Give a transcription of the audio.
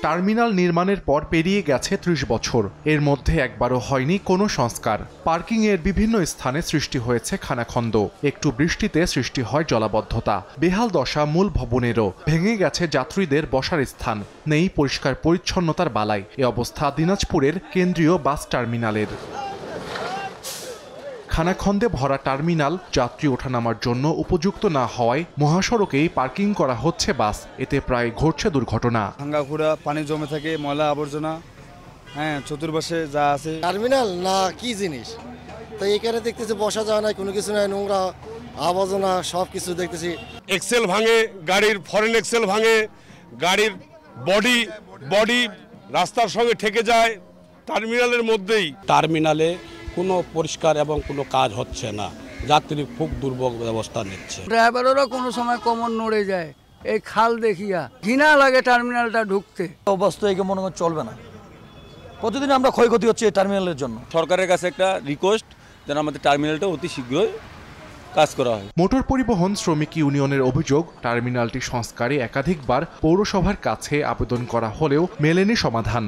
Terminal নির্মাণের পর পেরিয়ে গেছে ৩০ বছর। এর মধ্যে একবারও হয়নি কোনো সংস্কার। পার্কিং এর বিভিন্ন স্থানে সৃষ্টি হয়েছে খানাখন্দ। একটু বৃষ্টিতে সৃষ্টি হয় জলাবদ্ধতা। বেহাল দশা মূল ভবনেরও। ভেঙে গেছে যাত্রীদের বসার স্থান। নেই পরিষ্কার পরিচ্ছন্নতার বালাই। এ অবস্থা দিনাজপুরের কেন্দ্রীয় বাস টার্মিনালের। খানাখন্দে ভরা টার্মিনাল যাত্রী ওঠানামার জন্য উপযুক্ত না হওয়ায় মহাসড়কেই পার্কিং করা হচ্ছে বাস। এতে প্রায় ঘটছে দুর্ঘটনা। ভাঙ্গাখুড়া পানি জমে থাকে, ময়লা আবর্জনা, চতুর্পাশে যা আছে। টার্মিনাল না কি জিনিস, তো এখানে দেখতেছি বসা যায় না, কোনো কিছু নাই, নোংরা আবর্জনা সব কিছু দেখতেছি। এক্সেল ভাঙে, গাড়ির ফরেন এক্সেল ভাঙে, গাড়ির বডি রাস্তার সঙ্গে ঠেকে যায় টার্মিনালের মধ্যেই। টার্মিনালে কোনো পরিষ্কার এবং কোনো কাজ হচ্ছে না, যাত্রী খুব দুর্ভোগ ব্যবস্থা নিচ্ছে। ড্রাইভারেরও কোনো সময় কোমর নড়ে যায় এই খাল দেখিয়া, ঘৃণা লাগে টার্মিনালটা ঢুকতে। অবস্থা একে মনে হয় চলবে না। প্রতিদিন আমরা ক্ষয়ক্ষতি হচ্ছে এই টার্মিনালের জন্য। সরকারের কাছে একটা রিকোয়েস্ট যেন আমাদের টার্মিনালটা অতি শীঘ্রই কাজ করা হয়। মোটর পরিবহন শ্রমিক ইউনিয়নের অভিযোগ, টার্মিনালটি সংস্কারে একাধিকবার পৌরসভার কাছে আবেদন করা হলেও মেলেনি সমাধান।